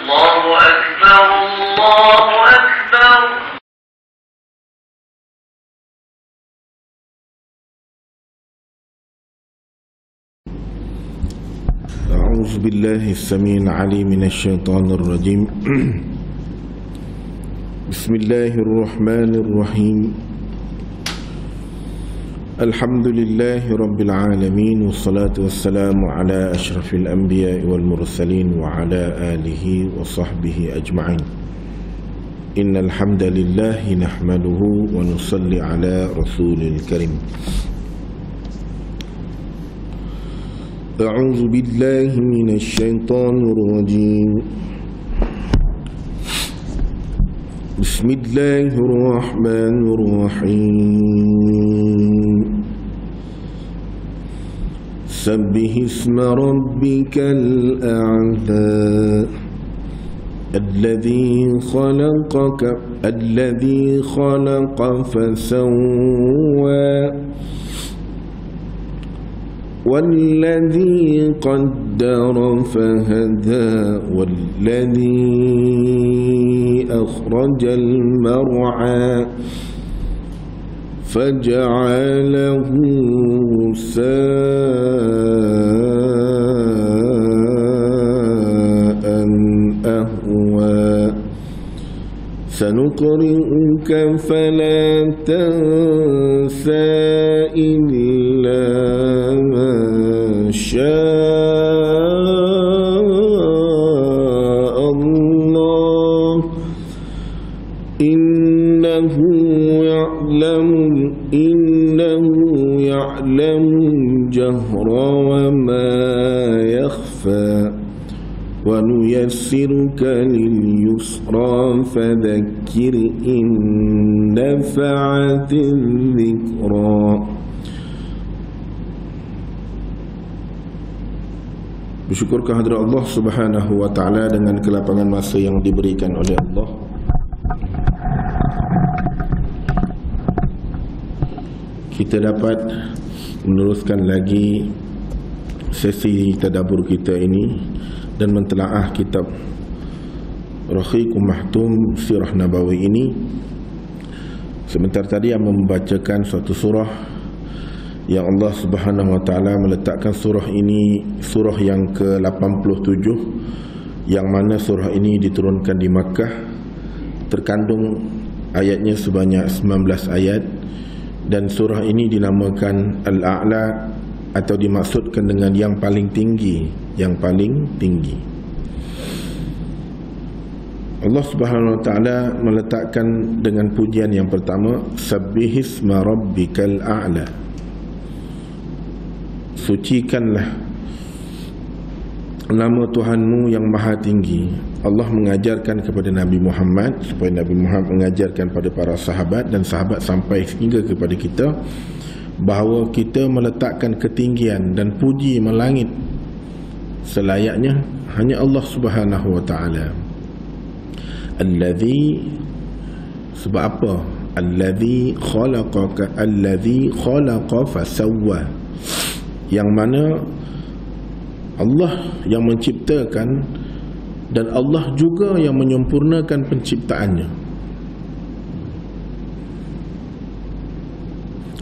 الله أكبر الله أكبر. أعوذ بالله السميع العليم من الشيطان الرجيم. بسم الله الرحمن الرحيم. الحمد لله رب العالمين، والصلاة والسلام على أشرف الأنبياء والمرسلين وعلى آله وصحبه أجمعين. إن الحمد لله نحمده ونصلي على رسول الكريم. أعوذ بالله من الشيطان الرجيم. بسم الله الرحمن الرحيم. سبح اسم ربك الأعلى الذي خلق فسوى والذي قدر فهدى والذي أخرج المرعى فجعله غثاء أهوى سنقرئك فلا تنسى إلا ما شاء الله إنه يعلم الجهر وما يخفى ونيسرك لليسرى فذكر إن نفعت الذكرى. Bersyukur kehadirat Allah Subhanahu wa taala dengan kelapangan masa yang diberikan oleh Allah. Kita dapat meneruskan lagi sesi tadabbur kita ini dan mentelaah kitab Rahiqum Mahtum Sirah Nabawi ini. Sebentar tadi yang membacakan suatu surah yang Allah Subhanahu wa taala meletakkan surah ini surah yang ke-87, yang mana surah ini diturunkan di Makkah. Terkandung ayatnya sebanyak 19 ayat, dan surah ini dinamakan Al-A'la atau dimaksudkan dengan yang paling tinggi, yang paling tinggi. Allah Subhanahu wa taala meletakkan dengan pujian yang pertama, Sabbihisma rabbikal a'la. Sucikanlah nama Tuhanmu yang maha tinggi. Allah mengajarkan kepada Nabi Muhammad supaya Nabi Muhammad mengajarkan pada para sahabat, dan sahabat sampai hingga kepada kita, bahawa kita meletakkan ketinggian dan puji melangit selayaknya hanya Allah Subhanahu wa taala. Allazi, sebab apa? Allazi khalaqa fasawwa, yang mana Allah yang menciptakan dan Allah juga yang menyempurnakan penciptaannya.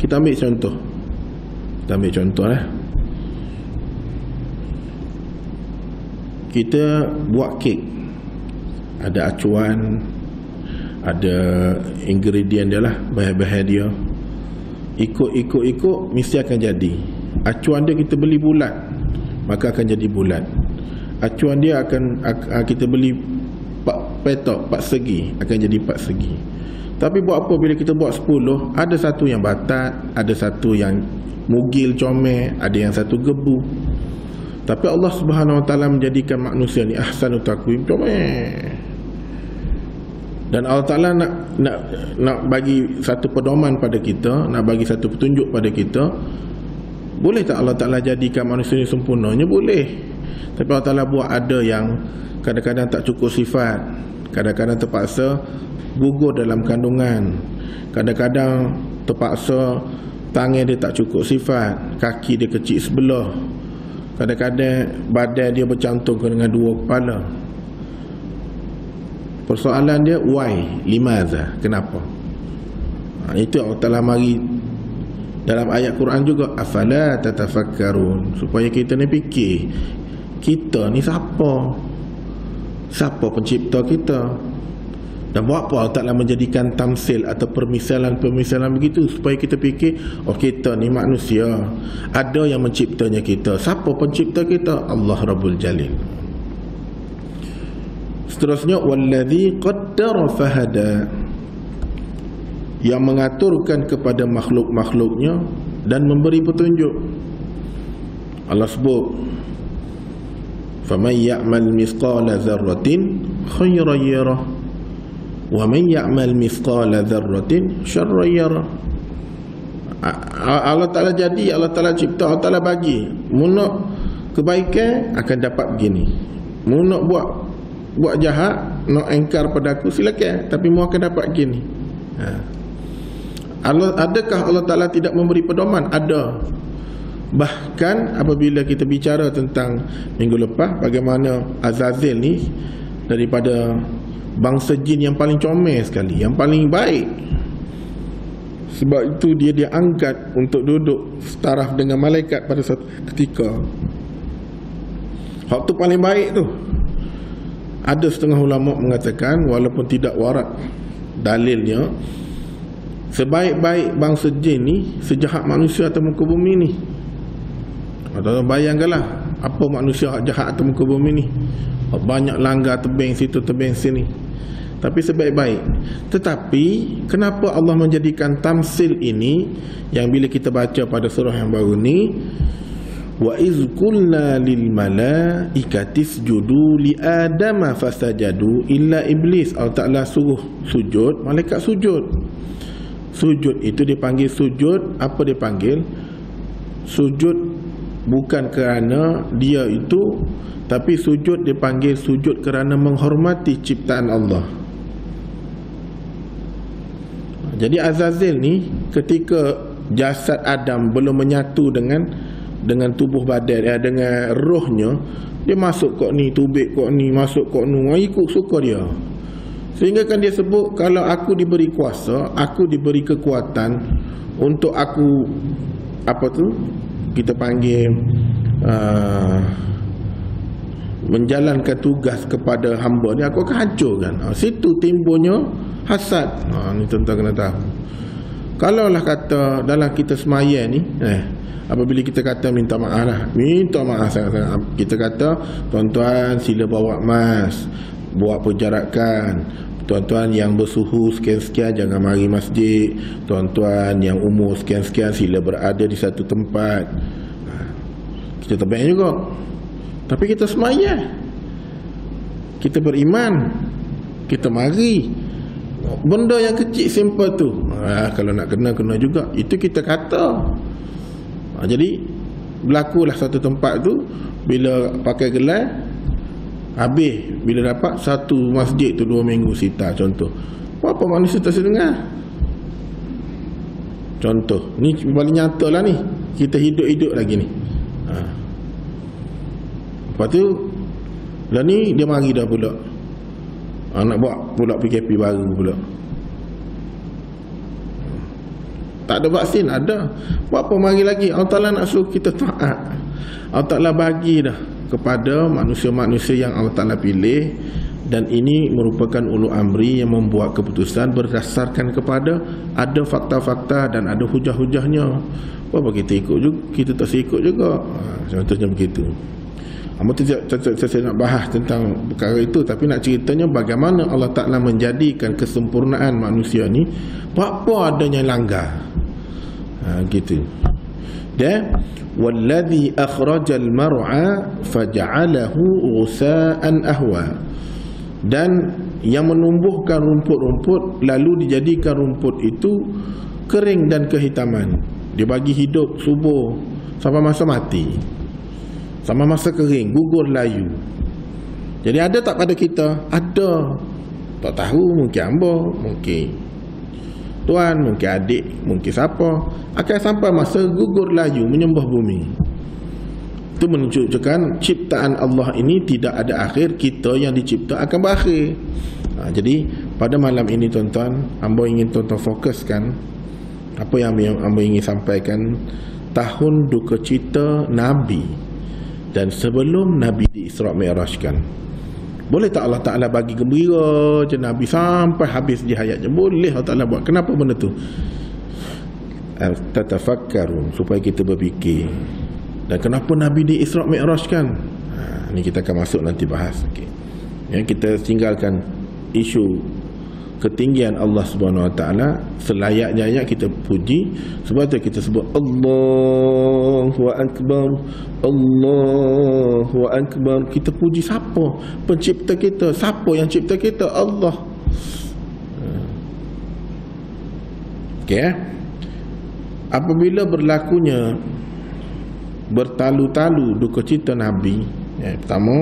Kita ambil contoh lah. Kita buat kek, ada acuan, ada ingredient dia lah, bahan-bahan dia. Ikut mesti akan jadi. Acuan dia kita beli bulat, maka akan jadi bulat. Acuan dia akan kita beli 4 petok, 4 segi, akan jadi 4 segi. Tapi buat apa bila kita buat 10, ada satu yang batat, ada satu yang mugil comel, ada yang satu gebu. Tapi Allah Subhanahu wa taala menjadikan manusia ni ahsanu taqwim, comel. Dan Allah Taala nak bagi satu pedoman pada kita, nak bagi satu petunjuk pada kita. Boleh tak Allah Taala jadikan manusia ni sempurnanya? Boleh. Tapi Allah Taala buat ada yang kadang-kadang tak cukup sifat, kadang-kadang terpaksa gugur dalam kandungan, kadang-kadang terpaksa tangan dia tak cukup sifat, kaki dia kecil sebelah, kadang-kadang badan dia bercantum dengan 2 kepala. Persoalan dia why, limaza, kenapa? Itu Allah Ta'ala mari dalam ayat Quran juga, afala tatafakkarun, supaya kita ni fikir, kita ni siapa? Siapa pencipta kita? Dan buat apa Allah Ta'ala menjadikan tamsil atau permisalan-permisalan begitu, supaya kita fikir, oh kita ni manusia, ada yang menciptanya kita. Siapa pencipta kita? Allah Rabbul Jalil. Seterusnya, wallazi qaddara fahada, yang mengaturkan kepada makhluk-makhluknya dan memberi petunjuk. Allah sebut, faman ya'mal mithqala dzarratin khairan yarah wa man ya'mal mithqala dzarratin syarran yarah. Allah Ta'ala jadi, Allah Ta'ala cipta, Allah Ta'ala bagi. Mu nak kebaikan akan dapat begini, mu nak buat jahat, nak engkar pada aku, silakan, tapi mu akan dapat begini. Adakah Allah Ta'ala tidak memberi pedoman? Ada. Bahkan apabila kita bicara tentang minggu lepas, bagaimana Azazil ni daripada bangsa jin yang paling comel sekali, yang paling baik. Sebab itu dia diangkat untuk duduk setaraf dengan malaikat pada satu ketika. Hak tu paling baik tu. Ada setengah ulama mengatakan, walaupun tidak warat dalilnya, sebaik-baik bangsa jin ni sejahat manusia atas muka bumi ni. Atau bayangkanlah apa manusia jahat atas muka bumi ni. Banyak langgar tebing situ, tebing sini. Tapi sebaik-baik. Tetapi kenapa Allah menjadikan tamsil ini, yang bila kita baca pada surah yang baru ni, wa iz qulna lil malaikati isjudu li adama fasajadu illa iblis. Allah Ta'ala suruh sujud, malaikat sujud. Sujud itu dipanggil sujud, apa dipanggil? Sujud bukan kerana dia itu, tapi sujud dipanggil sujud kerana menghormati ciptaan Allah. Jadi Azazil ni ketika jasad Adam belum menyatu dengan tubuh badan, dengan rohnya, dia masuk kok ni, tubik kok ni, masuk kok ni, ikut suka dia. Sehingga kan dia sebut, kalau aku diberi kuasa, aku diberi kekuatan untuk aku, apa tu kita panggil, menjalankan tugas kepada hamba ni, aku akan hancurkan. Situ timbulnya hasad. Ni tuan-tuan kena tahu. Kalaulah kata dalam kita semaya ni, apabila kita kata minta maaf lah, minta maaf sangat-sangat, kita kata tuan-tuan sila bawa mask, buat penjarakan. Tuan-tuan yang bersuhu sekian-sekian jangan mari masjid. Tuan-tuan yang umur sekian-sekian sila berada di satu tempat. Kita terbaik juga. Tapi kita semaya, kita beriman, kita mari. Benda yang kecil simple tu, kalau nak kena juga. Itu kita kata. Jadi berlakulah satu tempat tu, bila pakai gelas, habis bila dapat satu masjid tu 2 minggu sita, contoh. Apa manusia tersedengar? Contoh ni paling nyata lah ni. Kita hidup-hidup lagi ni. Lepas tu lah ni dia mari dah pula, nak buat pula PKP baru pula. Tak ada vaksin, ada. Buat apa mari lagi? Allah Ta'ala nak suruh kita taat. Allah Ta'ala bagi dah kepada manusia-manusia yang Allah Ta'ala pilih, dan ini merupakan ulu amri yang membuat keputusan berdasarkan kepada ada fakta-fakta dan ada hujah-hujahnya. Apa kita ikut juga, kita tak ikut juga. Contohnya begitu. Saya nak bahas tentang perkara itu, tapi nak ceritanya bagaimana Allah Ta'ala menjadikan kesempurnaan manusia ni, apa adanya langgar. Gitu. Dan walladhi akhrajal mar'a faja'alahu ghusaan ahwa, dan yang menumbuhkan rumput-rumput lalu dijadikan rumput itu kering dan kehitaman. Dia bagi hidup subur sampai masa mati, sama masa kering, gugur layu. Jadi ada tak pada kita? Ada. Tak tahu, mungkin hamba, mungkin tuan, mungkin adik, mungkin siapa, akan sampai masa gugur layu, menyembah bumi. Itu menunjukkan ciptaan Allah ini tidak ada akhir. Kita yang dicipta akan berakhir. Jadi pada malam ini tuan-tuan, hamba ingin tuan-tuan fokuskan apa yang hamba ingin sampaikan. Tahun duka cita Nabi dan sebelum Nabi di Isra' Mi'rajkan. Boleh tak Allah Ta'ala bagi gembira je Nabi sampai habis je hayatnya? Boleh Allah Ta'ala buat. Kenapa benda tu? Tatafakkarun, supaya kita berfikir. Dan kenapa Nabi di Isra' Mi'rajkan? Ni kita akan masuk nanti bahas. Kita tinggalkan isu ketinggian Allah Subhanahu Wa Taala. Selayaknya kita puji. Sebab tu kita sebut Allahu Akbar, Allahu Akbar. Kita puji siapa? Pencipta kita. Siapa yang cipta kita? Allah. Okey. Apabila berlakunya bertalu-talu duka cita Nabi, pertama,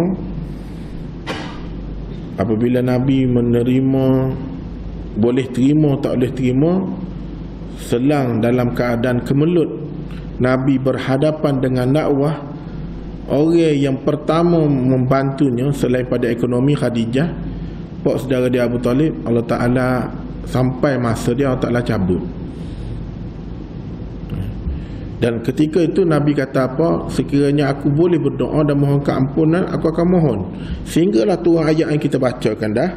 apabila Nabi menerima, boleh terima tak boleh terima, selang dalam keadaan kemelut, Nabi berhadapan dengan dakwah. Orang yang pertama membantunya selain pada ekonomi, Khadijah, pak saudara dia Abu Talib. Allah Ta'ala sampai masa dia, Allah Ta'ala cabut. Dan ketika itu Nabi kata apa? Sekiranya aku boleh berdoa dan mohon keampunan, aku akan mohon. Sehinggalah turun ayat yang kita bacakan dah.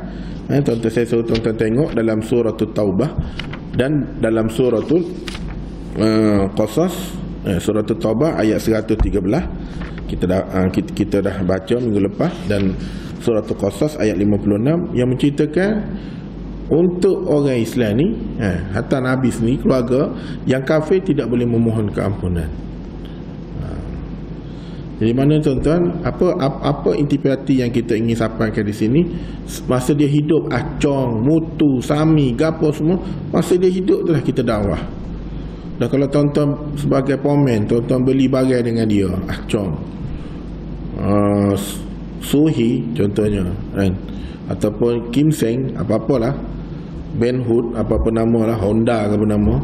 Tuan-tuan, saya suruh tuan-tuan tengok dalam suratul Taubah dan dalam suratul Qasas, suratul Taubah ayat 113. Kita dah baca minggu lepas. Dan suratul Qasas ayat 56 yang menceritakan untuk orang Islam ni, hatta Nabi sendiri, keluarga yang kafir tidak boleh memohon keampunan. Jadi mana tuan-tuan, apa intipati yang kita ingin sampaikan di sini? Masa dia hidup, Acong, Mutu, Sami, gapo semua, masa dia hidup itulah kita dakwah. Dan kalau tuan-tuan sebagai pomen, tuan-tuan beli barang dengan dia, Acong, Suhi contohnya, kan? Ataupun Kim Seng, apa-apalah, Ben Hood, apa-apa nama lah, Honda ke apa nama,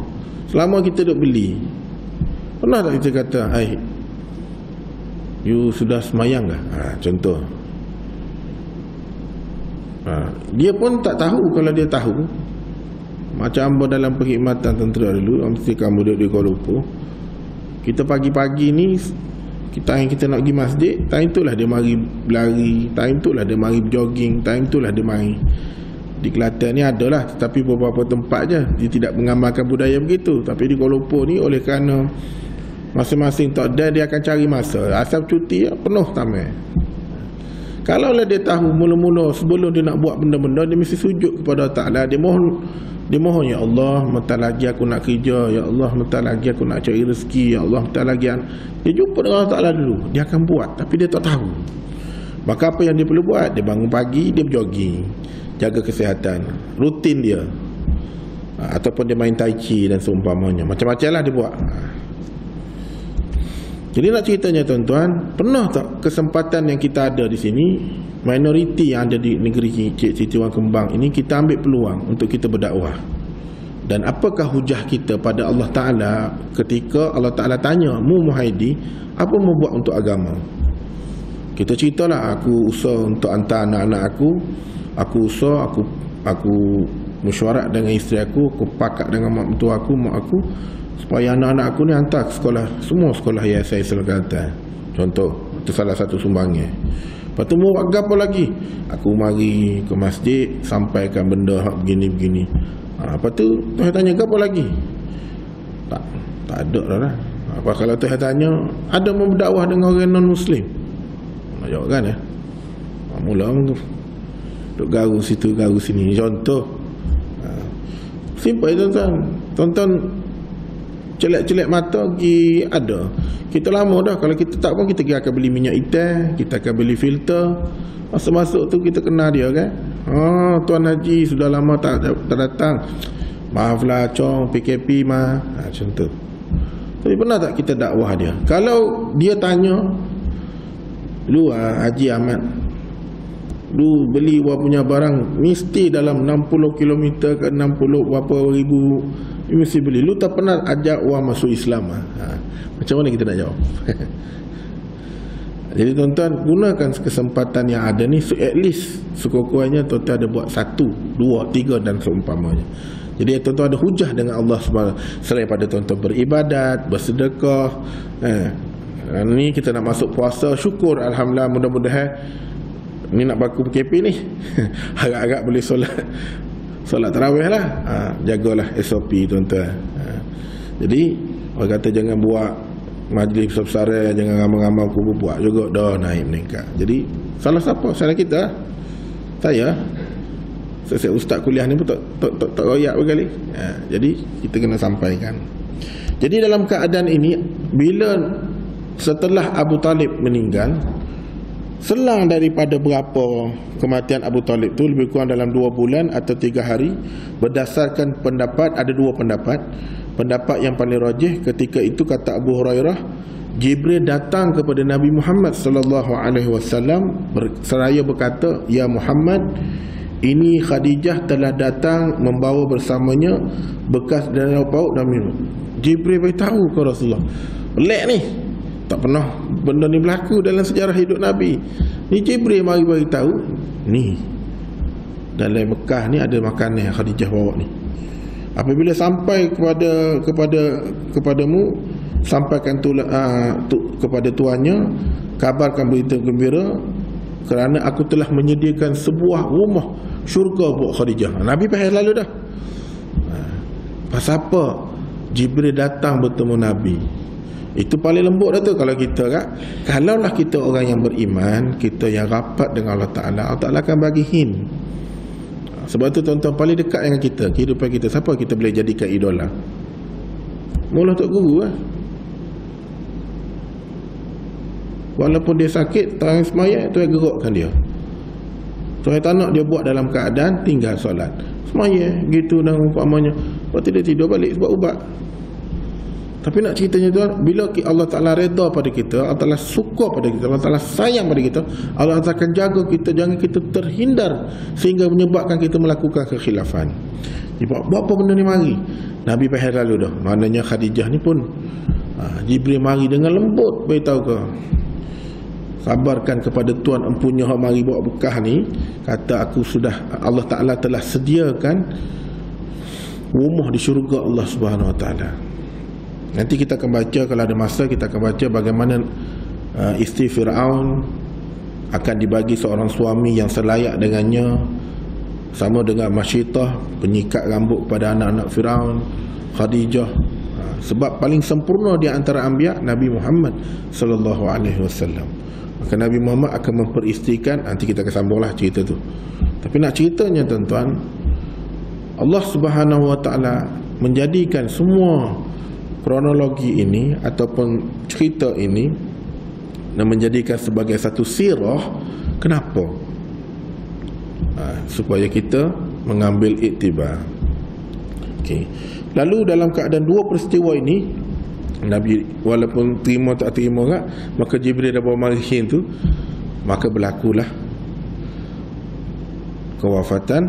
selama kita duk beli, pernah tak kita kata, you sudah semayang ke? Contoh. Dia pun tak tahu. Kalau dia tahu, macam hamba dalam perkhidmatan tentera dulu, mesti kamu duduk di Kuala Lumpur, kita pagi-pagi ni, kita nak pergi masjid, time itulah dia mari berlari, time itulah dia mari jogging, time itulah dia mari. Di Kelantan ni adalah, tetapi beberapa tempat je dia tidak mengamalkan budaya begitu. Tapi di Kuala Lumpur ni, oleh kerana masing-masing tak ada, dia akan cari masa. Asal cuti penuh tamat. Kalau lah dia tahu mula-mula sebelum dia nak buat benda-benda, dia mesti sujud kepada Allah Ta'ala. Dia mohon, ya Allah, mentah lagi aku nak kerja, ya Allah, mentah lagi aku nak cari rezeki, ya Allah, mentah lagi. Dia jumpa dengan Allah Ta'ala dulu. Dia akan buat, tapi dia tak tahu. Maka apa yang dia perlu buat? Dia bangun pagi, dia berjogging, jaga kesihatan, rutin dia. Ataupun dia main tai chi dan seumpamanya. Macam-macam lah dia buat. Jadi nak ceritanya tuan-tuan, pernah tak kesempatan yang kita ada di sini, minoriti yang ada di negeri Cik Siti Wan Kembang ini, kita ambil peluang untuk kita berdakwah. Dan apakah hujah kita pada Allah Ta'ala ketika Allah Ta'ala tanya, mu Muhaidi, apa mu buat untuk agama? Kita ceritalah, aku usaha untuk hantar anak-anak aku usaha, aku mesyuarat dengan isteri aku pakat dengan mak mentua aku, mak aku, supaya anak-anak aku ni hantar ke sekolah, semua sekolah Yayasan Islam Kelantan. Contoh, itu salah satu sumbangnya. Lepas tu mau buat apa lagi? Aku mari ke masjid, sampaikan benda begini-begini. Lepas tu Tuhan tanya, apa lagi? Tak ada lah. Apa kalau Tuhan tanya, ada mau berdakwah dengan orang non-Muslim? Nak jawab kan ya? Mula duk garu situ, garu sini. Contoh, simple tuan-tuan. Tuan-tuan celak-celak mata pergi ada. Kita lama dah, kalau kita tak pun kita akan beli minyak hitam, kita akan beli filter. Masa masuk tu kita kenal dia kan. Tuan Haji sudah lama tak datang. Maaflah Chong, PKP mah. Macam tu. Tapi pernah tak kita dakwah dia? Kalau dia tanya, lu Haji Ahmad, lu beli wah punya barang mesti dalam 60 km ke 60 berapa ribu, mesti beli. Lu tak pernah ajak wah masuk Islam. Macam mana kita nak jawab? Jadi tuan-tuan, gunakan kesempatan yang ada ni, so at least sekurang-kurangnya tuan-tuan ada buat 1, 2, 3 dan seumpamanya. Jadi tuan-tuan ada hujah dengan Allah SWT. Selain pada tuan-tuan beribadat, bersedekah, ni kita nak masuk puasa, syukur, alhamdulillah, mudah-mudahan ni nak berlaku PKP ni agak-agak boleh solat tarawih lah. Jagalah SOP tuan-tuan. Jadi orang kata jangan buat majlis besar-besar, jangan ramai-ramai pun buat juga dah naik meningkat. Jadi salah siapa? Salah kita. Saya ustaz kuliah ni pun tak royak berkali. Jadi kita kena sampaikan. Jadi dalam keadaan ini, bila setelah Abu Talib meninggal, selang daripada berapa kematian Abu Talib tu, lebih kurang dalam 2 bulan atau 3 hari, berdasarkan pendapat, ada 2 pendapat. Pendapat yang paling rajih ketika itu, kata Abu Hurairah, Jibril datang kepada Nabi Muhammad sallallahu alaihi wasallam seraya berkata, "Ya Muhammad, ini Khadijah telah datang membawa bersamanya bekas dan lauk pauk dan minum." Jibril beritahu ke Rasulullah. Pelik ni. Tak pernah benda ni berlaku dalam sejarah hidup Nabi. Ni Jibril mari beritahu, ni dalam Mekah ni ada makanan yang Khadijah bawa ni. Apabila sampai kepadamu, sampaikan kepada tuannya, kabarkan berita gembira, kerana aku telah menyediakan sebuah rumah syurga buat Khadijah. Nabi faham lalu dah. Pasal apa Jibril datang bertemu Nabi? Itu paling lembut dah tu. Kalau kita kalaulah kita orang yang beriman, kita yang rapat dengan Allah Ta'ala, Allah Ta'ala akan bagi hint. Sebab tu tuan-tuan, paling dekat dengan kita, kehidupan kita, siapa kita boleh jadikan idola? Mula Tok Guru lah. Walaupun dia sakit, terang semaya, tu yang gerakkan dia. So tak nak dia buat dalam keadaan tinggal solat, semaya gitu dan umpamanya. Lepas tu dia tidur balik sebab ubat. Tapi nak ceritanya tuan, bila Allah Ta'ala reda pada kita, Allah Ta'ala suka pada kita, Allah Ta'ala sayang pada kita, Allah Ta'ala akan jaga kita, jangan kita terhindar sehingga menyebabkan kita melakukan kekhilafan. Buat apa benda ni mari? Nabi faham lalu dah. Maknanya Khadijah ni pun Jibril mari dengan lembut beritahu ke, kabarkan kepada tuan empunya hak mari bawa bekah ni, kata aku sudah, Allah Ta'ala telah sediakan rumah di syurga Allah Subhanahu Wa Ta'ala. Nanti kita akan baca, kalau ada masa kita akan baca bagaimana isteri Fir'aun akan dibagi seorang suami yang selayak dengannya, sama dengan Masyitah, penyikat rambut kepada anak-anak Fir'aun, Khadijah. Sebab paling sempurna di antara anbiya Nabi Muhammad sallallahu alaihi wasallam. Maka Nabi Muhammad akan memperisterikan, nanti kita akan sambunglah cerita tu. Tapi nak ceritanya tuan-tuan, Allah Subhanahu Wa Ta'ala menjadikan semua kronologi ini ataupun cerita ini dan menjadikan sebagai satu sirah. Kenapa? Supaya kita mengambil iktibar. Okay. Lalu dalam keadaan 2 peristiwa ini, Nabi walaupun terima tak terima kan, maka Jibril dah bawa malaikat tu, maka berlakulah kewafatan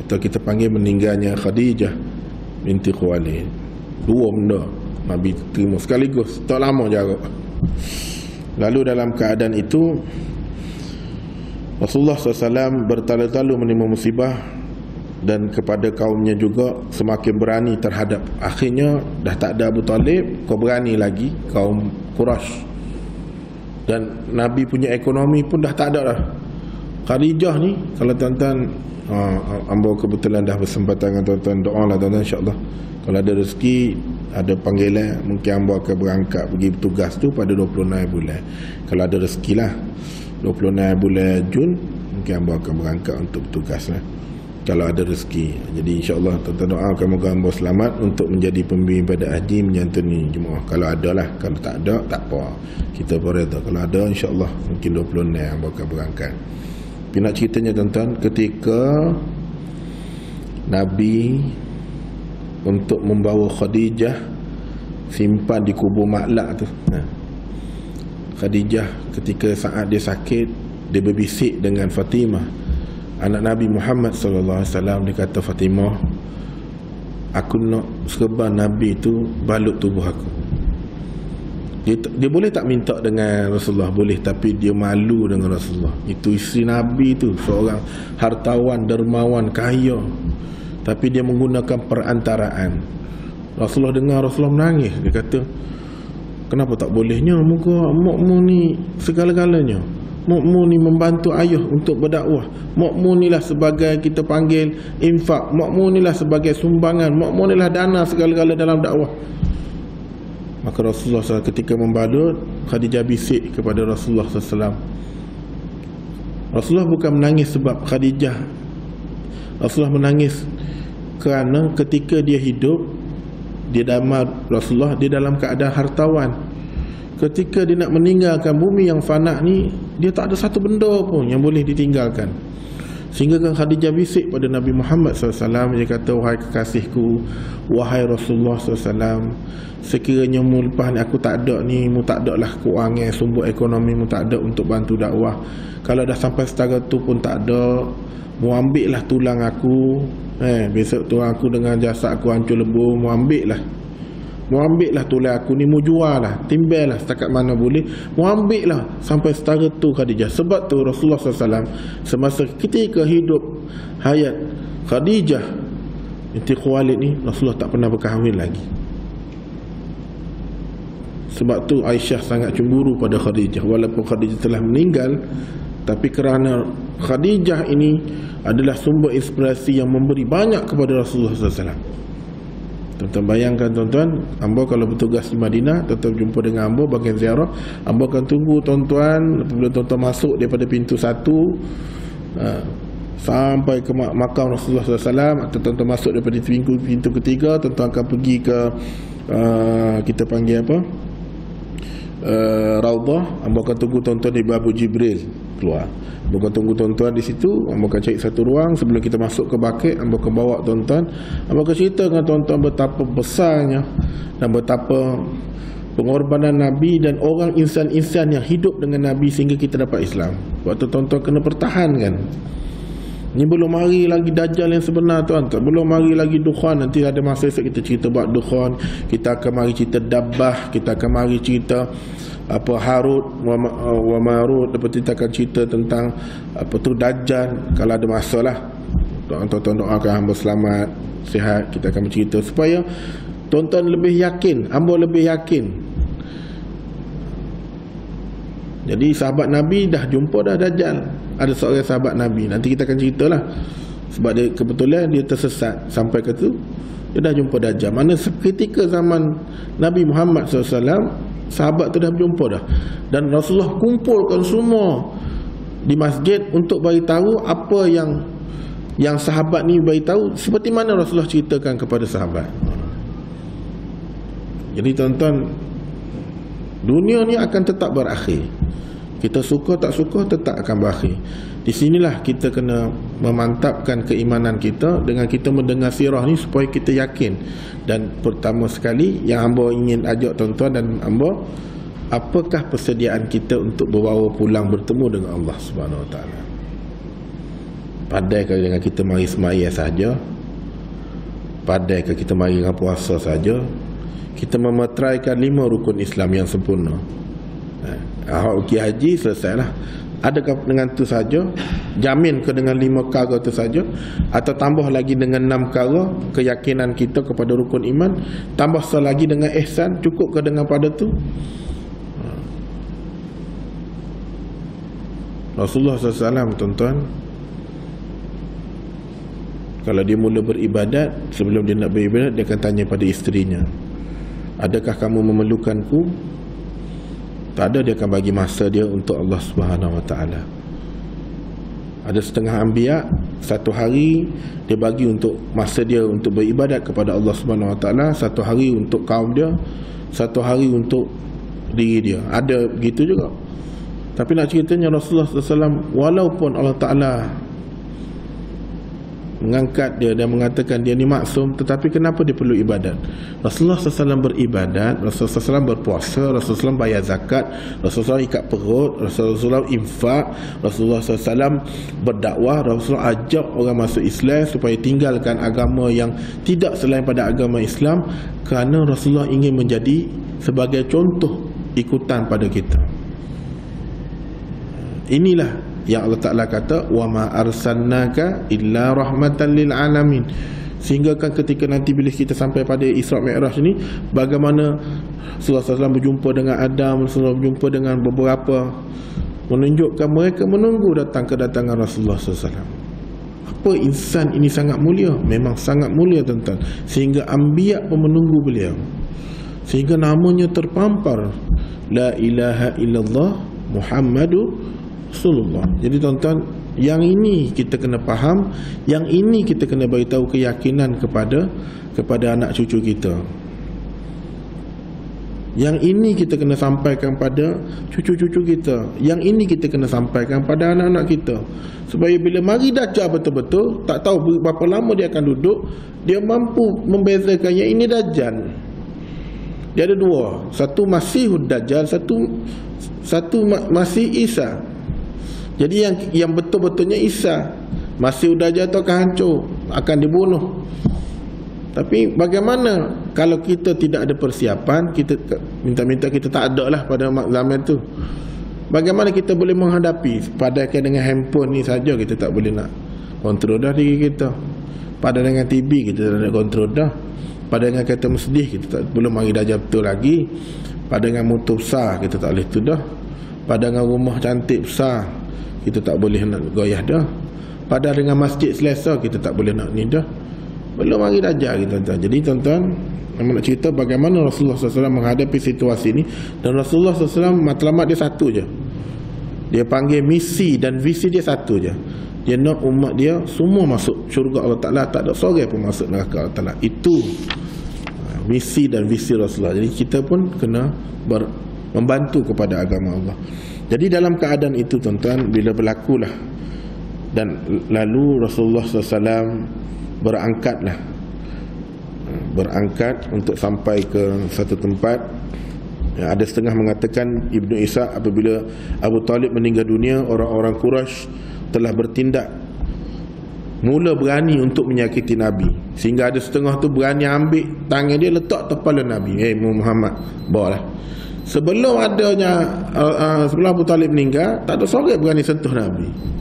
atau kita panggil meninggalnya Khadijah binti Khuwailid. 2 benda Nabi terima sekaligus, tak lama jarak. Lalu dalam keadaan itu Rasulullah SAW bertala-tala menerima musibah, dan kepada kaumnya juga semakin berani terhadap, akhirnya dah tak ada Abu Talib, kau berani lagi kaum Quraisy, dan Nabi punya ekonomi pun dah tak ada dah. Khadijah ni, kalau tuan-tuan hamba kebetulan dah bersempatan dengan tuan-tuan, doa lah tuan-tuan, insyaAllah kalau ada rezeki, ada panggilan, mungkin hamba akan berangkat pergi bertugas tu pada 26 bulan. Kalau ada rezeki lah 26 bulan Jun, mungkin hamba akan berangkat untuk bertugas lah, kalau ada rezeki. Jadi insyaAllah tuan-tuan doakan moga hamba selamat untuk menjadi pembimbing pada haji, menyantuni jemaah. Kalau ada lah, kalau tak ada tak apa, kita boleh tahu. Kalau ada insyaAllah mungkin 26 hamba akan berangkat. Tapi nak ceritanya tuan-tuan, ketika Nabi untuk membawa Khadijah simpan di kubur Maklak tu, Khadijah ketika saat dia sakit, dia berbisik dengan Fatimah, anak Nabi Muhammad sallallahu alaihi wasallam. Dia kata, Fatimah, aku nak serban Nabi tu balut tubuh aku. Dia boleh tak minta dengan Rasulullah? Boleh, tapi dia malu dengan Rasulullah. Itu isteri Nabi tu, seorang hartawan, dermawan, kaya, tapi dia menggunakan perantaraan. Rasulullah dengar, Rasulullah menangis. Dia kata, kenapa tak bolehnya muka mukmu ni segala-galanya? Mukmu ni membantu ayah untuk berdakwah. Mukmu ni lah sebagai kita panggil infak. Mukmu ni lah sebagai sumbangan. Mukmu ni lah dana segala-gala dalam dakwah. Maka Rasulullah SAW ketika membalut, Khadijah bisik kepada Rasulullah SAW. Rasulullah bukan menangis sebab Khadijah. Rasulullah menangis kerana ketika dia hidup, dia damai Rasulullah, dia dalam keadaan hartawan. Ketika dia nak meninggalkan bumi yang fana ni, dia tak ada satu benda pun yang boleh ditinggalkan. Sehingga kan Khadijah bisik pada Nabi Muhammad SAW. Dia kata, wahai kekasihku, wahai Rasulullah SAW, sekiranya mu lepas ni aku tak ada ni, mu tak ada lah kewangan, sumber ekonomi mu tak ada untuk bantu dakwah. Kalau dah sampai setara tu pun tak ada, mu ambil lah tulang aku, besok tulang aku dengan jasad aku hancur lebur, mu ambil lah. Mu ambil lah tulang aku ni, mu jual lah, timbal lah setakat mana boleh, mu ambil lah sampai setara tu Khadijah. Sebab tu Rasulullah SAW semasa ketika hidup hayat Khadijah binti Khuwailid ni, Rasulullah tak pernah berkahwin lagi. Sebab tu Aisyah sangat cemburu pada Khadijah. Walaupun Khadijah telah meninggal, tapi kerana Khadijah ini adalah sumber inspirasi yang memberi banyak kepada Rasulullah SAW. Tuan-tuan bayangkan tuan-tuan, hamba kalau bertugas di Madinah, tuan-tuan jumpa dengan hamba bagian ziarah, hamba akan tunggu tuan-tuan apabila tuan-tuan masuk daripada pintu 1 sampai ke makam Rasulullah SAW, atau tuan-tuan masuk daripada pintu ketiga, tuan-tuan akan pergi ke kita panggil apa, Raudah. Hamba akan tunggu tuan-tuan di Babu Jibril keluar. Hamba akan tunggu tuan-tuan di situ. Hamba akan cari satu ruang sebelum kita masuk ke Baqi'. Hamba akan bawa tuan-tuan. Hamba akan cerita dengan tuan-tuan betapa besarnya dan betapa pengorbanan Nabi dan orang insan-insan yang hidup dengan Nabi sehingga kita dapat Islam. Waktu tuan-tuan kena pertahankan. Ni belum mari lagi Dajjal yang sebenar tuan-tuan. Belum mari lagi Dukhan. Nanti ada masa esok kita cerita buat Dukhan. Kita akan mari cerita Dabbah. Kita akan mari cerita apa Harut wa Marut. Lepas kita akan cerita tentang apa tu Dajjal. Kalau ada masa lah, tuan-tuan doakan hamba selamat, sihat. Kita akan bercerita supaya tuan-tuan lebih yakin, hamba lebih yakin. Jadi sahabat Nabi dah jumpa dah Dajjal. Ada seorang sahabat Nabi, nanti kita akan ceritalah. Sebab dia kebetulan dia tersesat sampai ke tu, dia dah jumpa Dajjal. Mana ketika zaman Nabi Muhammad SAW, sahabat tu dah berjumpa dah. Dan Rasulullah kumpulkan semua di masjid untuk beritahu apa yang sahabat ni beritahu, seperti mana Rasulullah ceritakan kepada sahabat. Jadi tuan-tuan, dunia ni akan tetap berakhir. Kita suka tak suka tetap akan berakhir. Di sinilah kita kena memantapkan keimanan kita dengan kita mendengar sirah ni supaya kita yakin. Dan pertama sekali yang hamba ingin ajak tuan-tuan dan hamba, apakah persediaan kita untuk berbawa pulang bertemu dengan Allah Subhanahu Wa Taala? Padaikah dengan kita mari semaya saja? Padaikah kita mari dengan puasa saja? Kita memeteraikan 5 rukun Islam yang sempurna. Pergi haji selesailah. Adakah dengan tu saja? Jamin ke dengan 5 perkara tu saja? Atau tambah lagi dengan 6 perkara keyakinan kita kepada rukun iman? Tambah selagi dengan ihsan? Cukup ke dengan pada tu? Rasulullah SAW tuan-tuan, kalau dia mula beribadat, sebelum dia nak beribadat, dia akan tanya pada isterinya, adakah kamu memerlukanku? Tak ada, dia akan bagi masa dia untuk Allah Subhanahu Wa Taala. Ada setengah anbiya, satu hari dia bagi untuk masa dia untuk beribadat kepada Allah Subhanahu Wa Taala, satu hari untuk kaum dia, satu hari untuk diri dia. Ada begitu juga. Tapi nak ceritanya Rasulullah SAW, walaupun Allah Ta'ala mengangkat dia dan mengatakan dia ni maksum, tetapi kenapa dia perlu ibadat? Rasulullah SAW beribadat, Rasulullah SAW berpuasa, Rasulullah SAW bayar zakat, Rasulullah SAW ikat perut, Rasulullah SAW infak, Rasulullah SAW berdakwah, Rasulullah ajak orang masuk Islam supaya tinggalkan agama yang tidak selain pada agama Islam, kerana Rasulullah ingin menjadi sebagai contoh ikutan pada kita. Inilah yang Allah Ta'ala kata, wa ma arsalnaka illa rahmatan lil alamin. Sehingga kan ketika nanti bila kita sampai pada Isra Mi'raj ni, bagaimana Rasulullah SAW berjumpa dengan Adam, Rasulullah berjumpa dengan beberapa, menunjukkan mereka menunggu datang kedatangan Rasulullah SAW. Apa insan ini sangat mulia? Memang sangat mulia tuan-tuan. Sehingga anbiya pun menunggu beliau, sehingga namanya terpampar, la ilaha illallah Muhammadu Rasulullah. Jadi tuan-tuan, yang ini kita kena faham, yang ini kita kena beritahu keyakinan kepada anak cucu kita. Yang ini kita kena sampaikan pada cucu-cucu kita. Yang ini kita kena sampaikan pada anak-anak kita, supaya bila mari Dajjal betul-betul, tak tahu berapa lama dia akan duduk, dia mampu membezakan yang ini Dajjal. Dia ada dua, satu Masihud Dajjal, satu Masih Isa. Jadi yang betul-betulnya Isa. Masih Dajjal tu akan hancur, akan dibunuh. Tapi bagaimana kalau kita tidak ada persiapan, kita minta-minta kita tak ada lah pada zaman tu, bagaimana kita boleh menghadapi? Padahal dengan handphone ni saja kita tak boleh nak kontrol dah diri kita. Pada dengan TV kita tak nak kontrol dah. Pada dengan kereta Mercedes kita tak, belum mari Dajjal betul lagi. Pada dengan motor besar kita tak boleh tu dah. Pada dengan rumah cantik besar kita tak boleh nak goyah dah. Padahal dengan masjid selesa kita tak boleh nak ni dah. Belum mari Dajjal kita, tuan-tuan. Jadi tuan-tuan, nak cerita bagaimana Rasulullah SAW menghadapi situasi ini. Dan Rasulullah SAW matlamat dia satu je. Dia panggil misi dan visi dia satu je. Dia nak umat dia semua masuk syurga Allah Ta'ala, tak ada seorang pun masuk neraka Allah Ta'ala. Itu misi dan visi Rasulullah. Jadi kita pun kena membantu kepada agama Allah. Jadi dalam keadaan itu tuan-tuan, bila berlakulah, dan lalu Rasulullah SAW berangkat untuk sampai ke satu tempat. Ada setengah mengatakan, Ibnu Ishaq, apabila Abu Talib meninggal dunia, orang-orang Quraisy telah bertindak, mula berani untuk menyakiti Nabi, sehingga ada setengah tu berani ambil tangan dia letak kepala Nabi. Muhammad, bawalah. Sebelum Abu Talib meninggal, tak ada seorang berani sentuh Nabi.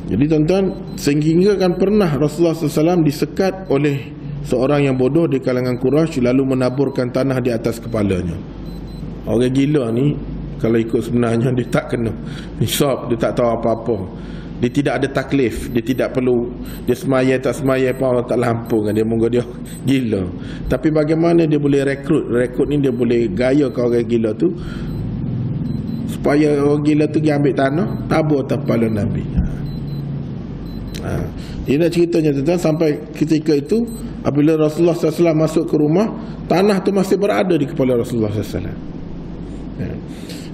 Jadi tuan-tuan, sehingga kan pernah Rasulullah SAW disekat oleh seorang yang bodoh di kalangan Quraisy, lalu menaburkan tanah di atas kepalanya. Orang gila ni, kalau ikut sebenarnya, dia tak kena nisab, dia tak tahu apa-apa, dia tidak ada taklif, dia tidak perlu, dia semaya tak semaya pun Allah tak lampung dia, moga dia gila. Tapi bagaimana dia boleh rekrut ni, dia boleh gaya ke orang gila tu, supaya orang gila tu pergi ambil tanah, tabur atas kepala Nabi. Ini nak ceritanya tuan-tuan, sampai ketika itu apabila Rasulullah SAW masuk ke rumah, tanah tu masih berada di kepala Rasulullah SAW.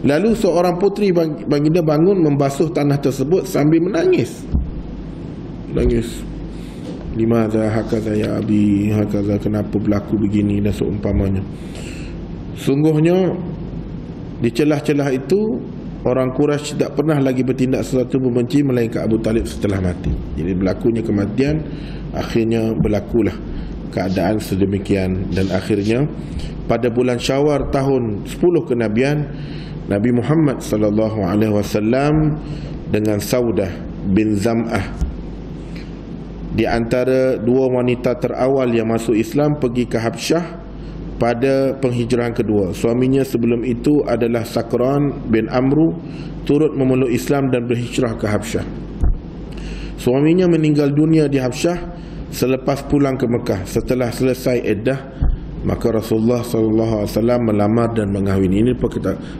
Lalu seorang puteri baginda bangun membasuh tanah tersebut sambil menangis. Limadha hakaza ya abi, hakaza, kenapa berlaku begini, dan seumpamanya. Sungguhnya di celah-celah itu orang Quraisy tidak pernah lagi bertindak sesuatu membenci melainkan Abu Talib setelah mati. Jadi berlakunya kematian, akhirnya berlakulah keadaan sedemikian. Dan akhirnya pada bulan Syawal tahun 10 kenabian, Nabi Muhammad SAW dengan Saudah bin Zam'ah, di antara dua wanita terawal yang masuk Islam, pergi ke Habsyah pada penghijrahan kedua. Suaminya sebelum itu adalah Sakran bin Amru, turut memeluk Islam dan berhijrah ke Habsyah. Suaminya meninggal dunia di Habsyah selepas pulang ke Mekah. Setelah selesai iddah, maka Rasulullah SAW melamar dan mengahwini. Ini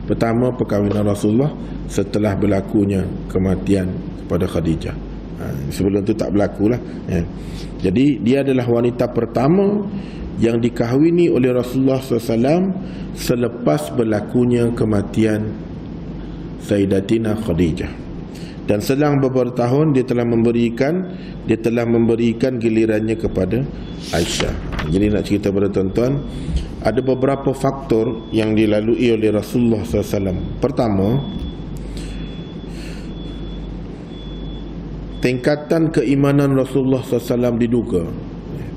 pertama perkahwinan Rasulullah setelah berlakunya kematian kepada Khadijah. Sebelum itu tak berlakulah. Jadi dia adalah wanita pertama yang dikahwini oleh Rasulullah SAW selepas berlakunya kematian Sayyidatina Khadijah. Dan selang beberapa tahun dia telah memberikan gilirannya kepada Aisyah. Jadi nak cerita pada tuan-tuan, ada beberapa faktor yang dilalui oleh Rasulullah SAW. Pertama, tingkatan keimanan Rasulullah SAW diduga.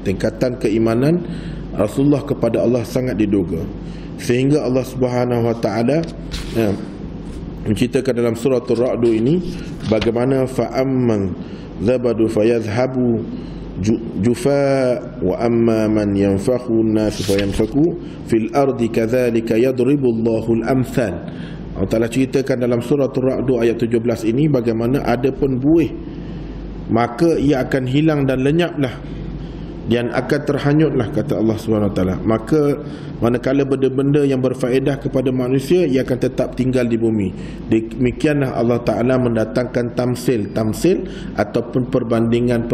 Tingkatan keimanan Rasulullah kepada Allah sangat diduga, sehingga Allah Subhanahu wa taala menceritakan dalam surah Ar-Ra'd ini bagaimana fa'amman zabadu fayadhhabu jufa wa amma man yanfakhu an-nas fayanfaku fil ardi kadzalika yadribu Allahu al-amthal. Allah Ta'ala ceritakan dalam surah Ar-Ra'd ayat 17 ini bagaimana ada pun buih maka ia akan hilang dan lenyaplah dan akan terhanyutlah, kata Allah Subhanahu Wa Taala. Maka manakala benda-benda yang berfaedah kepada manusia ia akan tetap tinggal di bumi. Demikianlah Allah Ta'ala mendatangkan tamsil ataupun perbandingan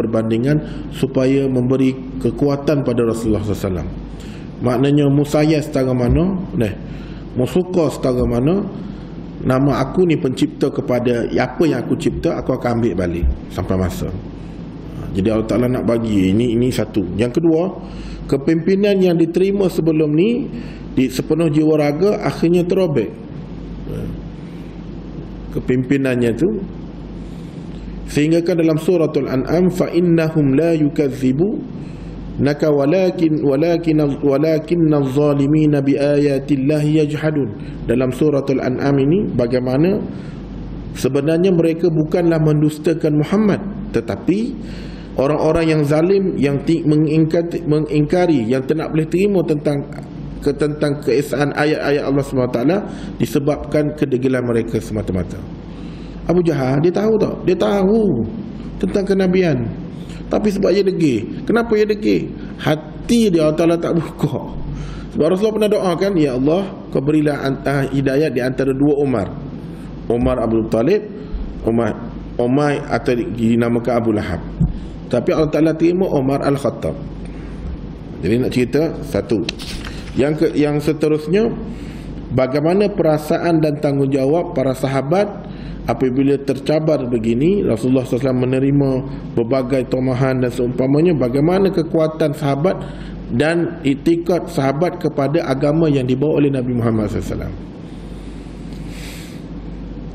supaya memberi kekuatan pada Rasulullah SAW. Maknanya musaya setara mana, musuka setara mana, nama aku ni pencipta kepada apa yang aku cipta, aku akan ambil balik sampai masa. Jadi Allah Ta'ala nak bagi ini satu. Yang kedua, kepimpinan yang diterima sebelum ni di sepenuh jiwa raga akhirnya terobek kepimpinannya tu, sehingga kan dalam suratul An'am fa innahum la yukadzibu naka walakin az-zalimina bi ayatillahi yajhadun. Dalam suratul An'am ini bagaimana sebenarnya mereka bukanlah mendustakan Muhammad, tetapi orang-orang yang zalim yang mengingkari, yang tak boleh terima tentang keesaan ayat-ayat Allah SWT disebabkan kedegilan mereka semata-mata. Abu Jahal dia tahu tak? Dia tahu tentang kenabian, tapi sebab dia degil. Kenapa dia degil? Hati dia Allah Ta'ala tak buka. Sebab Rasulullah pernah doakan, ya Allah, kau berilah hidayat di antara dua Umar Abdul Talib, Umar atau dinamakan Abu Lahab. Tapi Allah Ta'ala terima Umar Al-Khattab. Jadi nak cerita satu. Yang seterusnya, bagaimana perasaan dan tanggungjawab para sahabat apabila tercabar begini. Rasulullah SAW menerima berbagai tomahan dan seumpamanya. Bagaimana kekuatan sahabat dan itikad sahabat kepada agama yang dibawa oleh Nabi Muhammad SAW.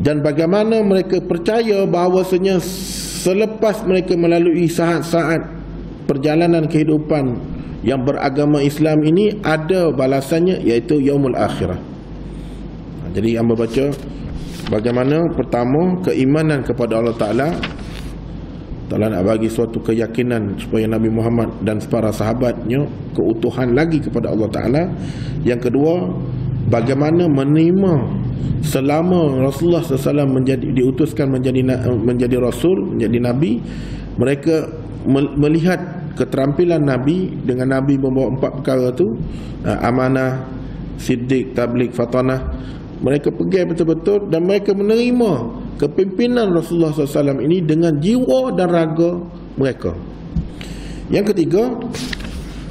Dan bagaimana mereka percaya bahawasanya selepas mereka melalui saat-saat perjalanan kehidupan yang beragama Islam ini ada balasannya, iaitu yaumul akhirah. Jadi yang membaca bagaimana pertama keimanan kepada Allah Ta'ala nak bagi suatu keyakinan supaya Nabi Muhammad dan para sahabatnya keutuhan lagi kepada Allah Ta'ala. Yang kedua, bagaimana menerima selama Rasulullah SAW diutuskan menjadi Rasul, menjadi Nabi, mereka melihat keterampilan Nabi dengan Nabi membawa 4 perkara tu, amanah, siddiq, tabligh, fatanah. Mereka pegang betul-betul dan mereka menerima kepimpinan Rasulullah SAW ini dengan jiwa dan raga mereka. Yang ketiga,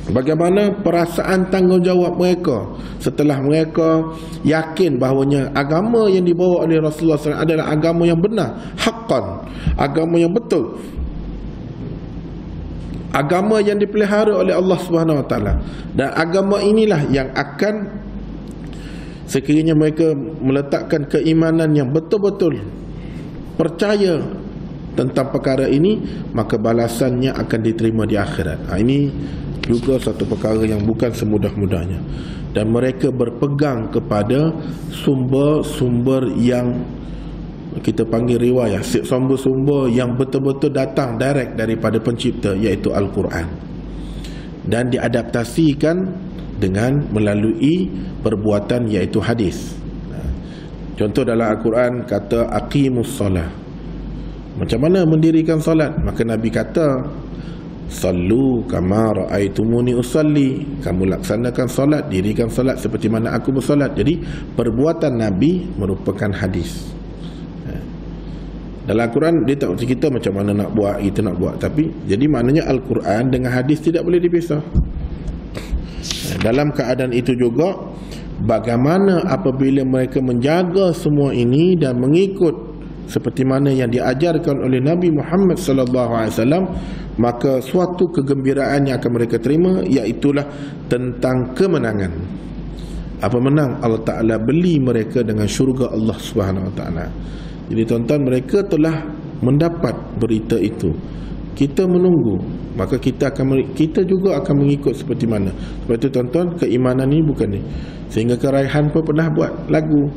bagaimana perasaan tanggungjawab mereka setelah mereka yakin bahawanya agama yang dibawa oleh Rasulullah SAW adalah agama yang benar, haqqan, agama yang betul, agama yang dipelihara oleh Allah Subhanahu Wa Taala. Dan agama inilah yang akan, sekiranya mereka meletakkan keimanan yang betul-betul percaya tentang perkara ini, maka balasannya akan diterima di akhirat. Ini juga satu perkara yang bukan semudah-mudahnya. Dan mereka berpegang kepada sumber-sumber yang kita panggil riwayah, sumber-sumber yang betul-betul datang direct daripada pencipta, iaitu Al-Quran, dan diadaptasikan dengan melalui perbuatan, iaitu hadis. Contoh dalam Al-Quran kata aqimus solah. Macam mana mendirikan solat? Maka Nabi kata sallu kama ra'aitumuni usalli. Kamu laksanakan solat, dirikan solat seperti mana aku bersolat. Jadi perbuatan Nabi merupakan hadis. Dalam Al-Quran dia tak cerita macam mana nak buat, kita nak buat. Tapi jadi maknanya Al-Quran dengan hadis tidak boleh dipisah. Dalam keadaan itu juga, bagaimana apabila mereka menjaga semua ini dan mengikut seperti mana yang diajarkan oleh Nabi Muhammad SAW, maka suatu kegembiraan yang akan mereka terima, iaitulah tentang kemenangan. Apa menang? Allah Ta'ala beli mereka dengan syurga Allah Subhanahu Wa Ta'ala. Jadi tuan-tuan, mereka telah mendapat berita itu kita menunggu, maka kita juga akan mengikut seperti mana. Sebab itu tuan-tuan, keimanan ni bukan ni. Sehingga Raihan pun pernah buat lagu,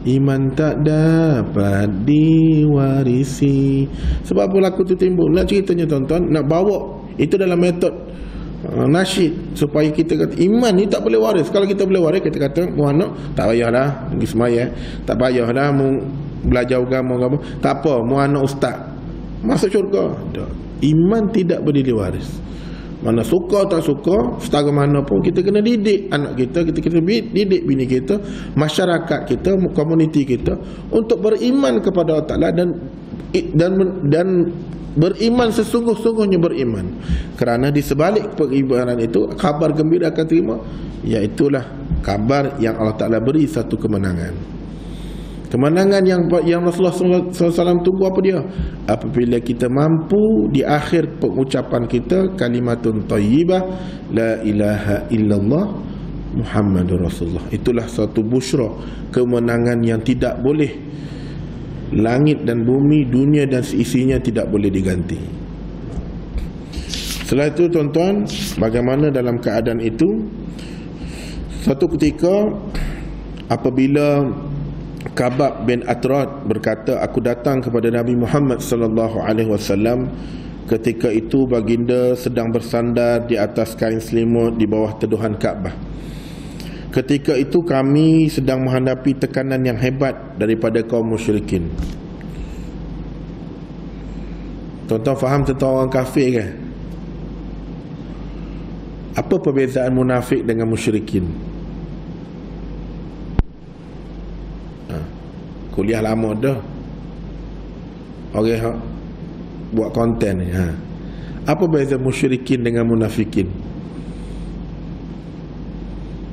iman tak dapat diwarisi. Sebab apa lagu tu timbul? Nak ceritanya tuan-tuan, nak bawa itu dalam metod nasyid, supaya kita kata iman ni tak boleh waris. Kalau kita boleh waris, kita kata mu anak tak payahlah pergi semaya, tak payahlah mu belajar agama, tak apa, mu anak ustaz masuk syurga. Iman tidak boleh diwaris. Mana suka tak suka, setara mana pun kita kena didik anak kita, kita kena didik bini kita, masyarakat kita, komuniti kita untuk beriman kepada Allah Ta'ala dan beriman sesungguh-sungguhnya beriman. Kerana di sebalik perimanan itu kabar gembira akan terima, iaitulah kabar yang Allah Ta'ala beri satu kemenangan. Kemenangan yang Rasulullah SAW tunggu apa dia? Apabila kita mampu di akhir pengucapan kita kalimatun thayyibah la ilaha illallah Muhammadur Rasulullah. Itulah satu busyra, kemenangan yang tidak boleh, langit dan bumi, dunia dan seisinya tidak boleh diganti. Setelah itu tuan-tuan, bagaimana dalam keadaan itu? Satu ketika apabila Kabab bin Atrad berkata, aku datang kepada Nabi Muhammad sallallahu alaihi wasallam. Ketika itu baginda sedang bersandar di atas kain selimut di bawah teduhan Kaabah. Ketika itu kami sedang menghadapi tekanan yang hebat daripada kaum musyrikin. Tuan-tuan faham tentang orang kafir ke? Apa perbezaan munafik dengan musyrikin? Kuliah lama dah. Orang buat konten ni. Apa beza musyrikin dengan munafikin?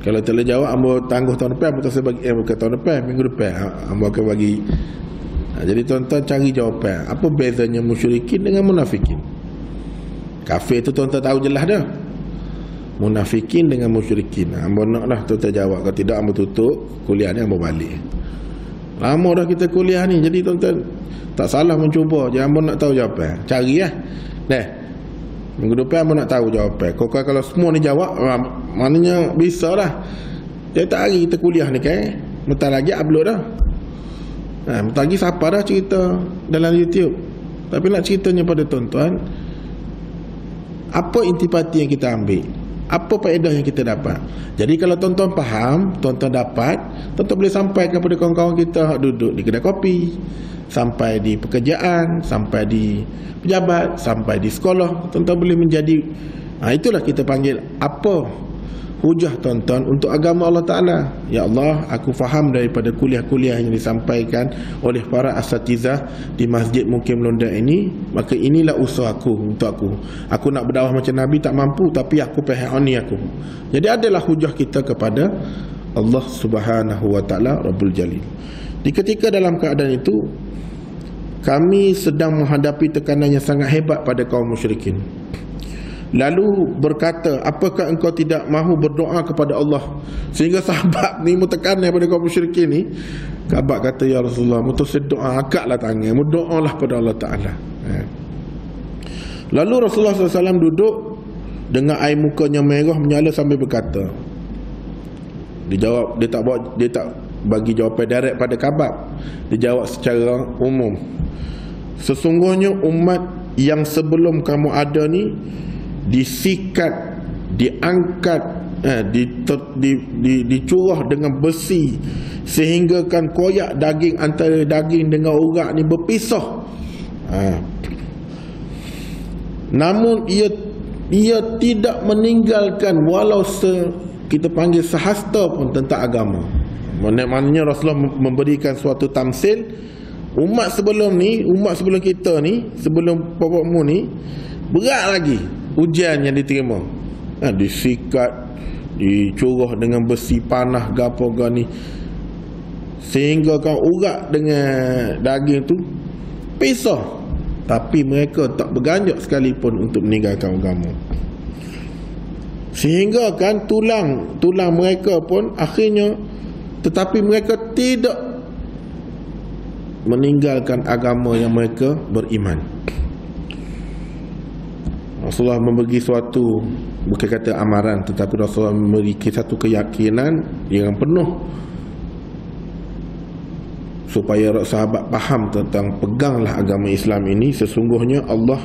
Kalau tak boleh jawab, ambo tangguh tahun depan, ambo tak bagi bukan tahun depan, minggu depan ambo akan bagi. Jadi tuan-tuan cari jawapan. Apa bezanya musyrikin dengan munafikin? Kafir tu tuan-tuan tahu jelas dah. Munafikin dengan musyrikin. Ambo naklah tuan-tuan jawab. Kalau tidak ambo tutup kuliah ni, ambo balik. Lama dah kita kuliah ni, jadi tuan-tuan tak salah mencuba. Jangan pun nak tahu jawapan, cari lah. Minggu depan pun nak tahu jawapan. Kalau semua ni jawab, maknanya bisa lah. Jadi tak hari kita kuliah ni kan, bentar lagi upload dah. Bentar lagi siapa dah cerita dalam YouTube. Tapi nak ceritanya pada tuan-tuan, apa intipati yang kita ambil, apa faedah yang kita dapat. Jadi kalau tuan-tuan faham, tuan-tuan dapat, tuan-tuan boleh sampaikan kepada kawan-kawan kita duduk di kedai kopi, sampai di pekerjaan, sampai di pejabat, sampai di sekolah. Tuan-tuan boleh menjadi, itulah kita panggil apa hujah tuan-tuan untuk agama Allah Ta'ala. Ya Allah, aku faham daripada kuliah-kuliah yang disampaikan oleh para asatizah di Masjid Mukim Londa ini, maka inilah usaha aku untuk aku. Aku nak berdakwah macam Nabi tak mampu, tapi aku faham ni aku. Jadi adalah hujah kita kepada Allah Subhanahu Wa Ta'ala Rabbul Jalil. Di ketika dalam keadaan itu, kami sedang menghadapi tekanan yang sangat hebat pada kaum musyrikin. Lalu berkata, apakah engkau tidak mahu berdoa kepada Allah? Sehingga sahabat ni tekanan pada kaum musyrikin ni. Kabab kata, ya Rasulullah, mutus doa, akaklah tangan, berdoalah pada Allah Ta'ala. Lalu Rasulullah SAW duduk dengan air mukanya merah menyala sambil berkata, dia tak bagi jawapan direct pada Kabab. Dia jawab secara umum. Sesungguhnya umat yang sebelum kamu ada ni disikat, diangkat, dicurah dengan besi sehingga kan koyak daging antara daging dengan urat ni berpisah. Namun ia tidak meninggalkan walau kita panggil sehasta pun tentang agama. Maknanya Rasulullah memberikan suatu tamsil. Umat sebelum ni, umat sebelum kita ni, sebelum popokmu ni, berat lagi ujian yang diterima. Disikat, dicurah dengan besi panah gapo gani, sehingga kan urat dengan daging tu pisah, tapi mereka tak berganjak sekalipun untuk meninggalkan agama. Sehingga kan tulang mereka pun akhirnya, tetapi mereka tidak meninggalkan agama yang mereka beriman. Rasulullah memberi suatu, bukan kata amaran, tetapi Rasulullah memberi satu keyakinan yang penuh supaya sahabat faham tentang peganglah agama Islam ini. Sesungguhnya Allah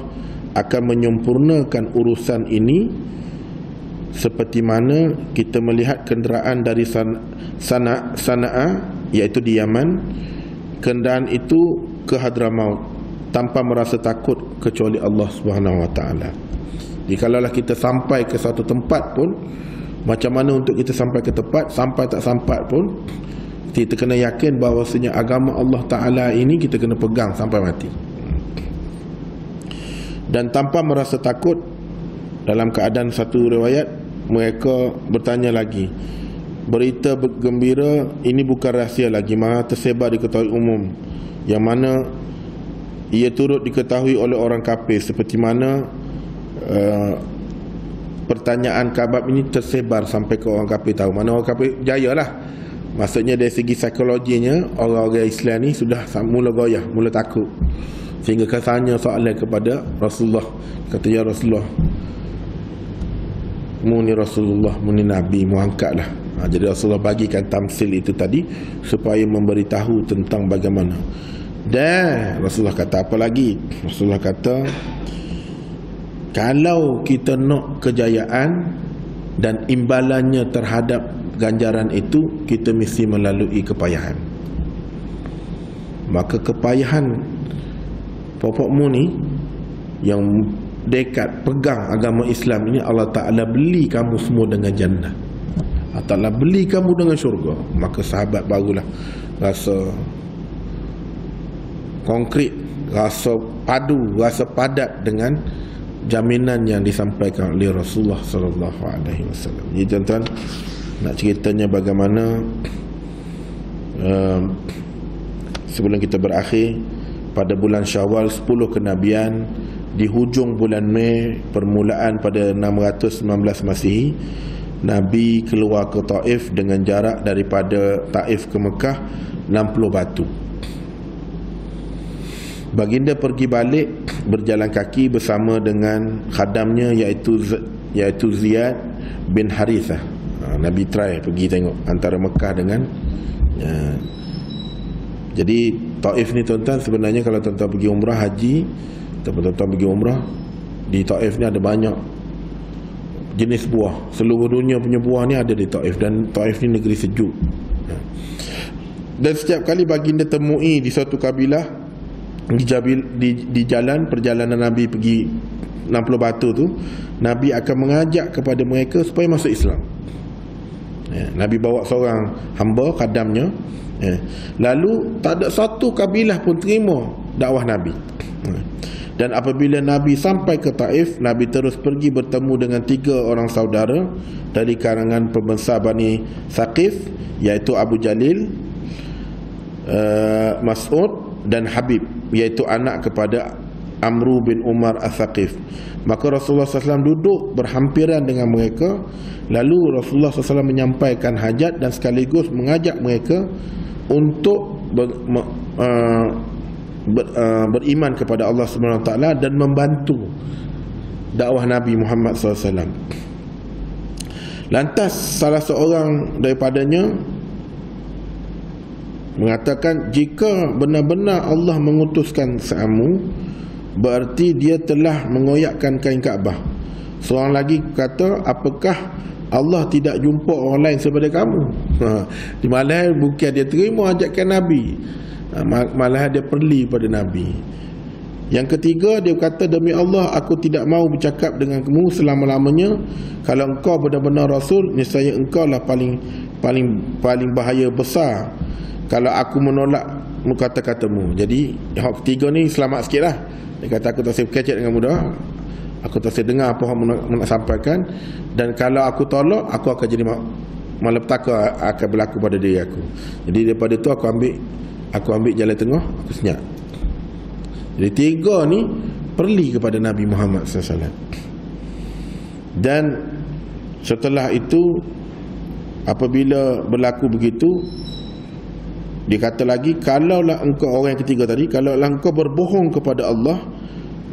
akan menyempurnakan urusan ini seperti mana kita melihat kenderaan dari Sana'a, iaitu di Yaman. Kenderaan itu ke Hadramaut tanpa merasa takut kecuali Allah Subhanahu Wa Taala. Jikalau kita sampai ke satu tempat pun, macam mana untuk kita sampai ke tempat, sampai tak sampai pun, kita kena yakin bahawasanya agama Allah Ta'ala ini kita kena pegang sampai mati. Dan tanpa merasa takut, dalam keadaan satu riwayat, mereka bertanya lagi, berita gembira ini bukan rahsia lagi, maha tersebar diketahui umum, yang mana ia turut diketahui oleh orang kafir, seperti mana pertanyaan kabab ini tersebar sampai ke orang kafir tahu. Mana orang kafir jaya lah. Maksudnya dari segi psikologinya, orang-orang Islam ni sudah mula goyah, mula takut, sehingga tanya soalan kepada Rasulullah. Kata, ya Rasulullah, mu ni Rasulullah, mu ni Nabi, mu angkatlah. Jadi Rasulullah bagikan tamsil itu tadi supaya memberitahu tentang bagaimana. Dan Rasulullah kata apa lagi? Rasulullah kata, kalau kita nak kejayaan dan imbalannya terhadap ganjaran itu, kita mesti melalui kepayahan. Maka kepayahan popokmu ni yang dekat pegang agama Islam ini, Allah Ta'ala beli kamu semua dengan jannah. Allah Ta'ala beli kamu dengan syurga. Maka sahabat barulah rasa konkret, rasa padu, rasa padat dengan jaminan yang disampaikan oleh Rasulullah sallallahu alaihi wasallam. Jadi tuan-tuan, nak ceritanya bagaimana sebelum kita berakhir pada bulan Syawal 10 kenabian, di hujung bulan Mei permulaan pada 619 Masihi, Nabi keluar ke Taif dengan jarak daripada Taif ke Mekah 60 batu. Baginda pergi balik berjalan kaki bersama dengan khadamnya, iaitu Ziyad bin Harithah. Nabi try pergi tengok antara Mekah dengan jadi Taif ni tuan-tuan, sebenarnya kalau tuan-tuan pergi umrah haji ataupun tuan-tuan pergi umrah, di Taif ni ada banyak jenis buah. Seluruh dunia punya buah ni ada di Taif, dan Taif ni negeri sejuk. Dan setiap kali baginda temui di suatu kabilah di jalan perjalanan Nabi pergi 60 batu tu, Nabi akan mengajak kepada mereka supaya masuk Islam. Nabi bawa seorang hamba, khadamnya, lalu tak ada satu kabilah pun terima dakwah Nabi. Dan apabila Nabi sampai ke Taif, Nabi terus pergi bertemu dengan 3 orang saudara dari kalangan pembesar Bani Saqif, iaitu Abu Jalil, Mas'ud dan Habib, iaitu anak kepada Amru bin Umar As-Saqif. Maka Rasulullah SAW duduk berhampiran dengan mereka. Lalu Rasulullah SAW menyampaikan hajat dan sekaligus mengajak mereka untuk beriman kepada Allah SWT dan membantu dakwah Nabi Muhammad SAW. Lantas salah seorang daripadanya mengatakan, jika benar-benar Allah mengutuskan kamu, berarti dia telah mengoyakkan kain Kaabah. Seorang lagi kata, apakah Allah tidak jumpa orang lain daripada kamu? Di malah bukan dia terima ajakan Nabi, malah dia perli pada Nabi. Yang ketiga, dia kata, demi Allah aku tidak mau bercakap dengan kamu selama-lamanya. Kalau engkau benar-benar Rasul, niscaya engkau lah paling bahaya besar kalau aku menolak kata-katamu. Jadi yang ketiga ni selamat sikit lah. Dia kata, aku tak boleh kecek dengan mudah, aku tak boleh dengar apa yang nak sampaikan, dan kalau aku tolak, aku akan jadi malapetaka akan berlaku pada diri aku. Jadi daripada tu aku ambil jalan tengah, aku senyap. Jadi 3 ni perli kepada Nabi Muhammad SAW. Dan setelah itu, apabila berlaku begitu, dia kata lagi, kalaulah engkau, orang yang ketiga tadi, kalaulah engkau berbohong kepada Allah,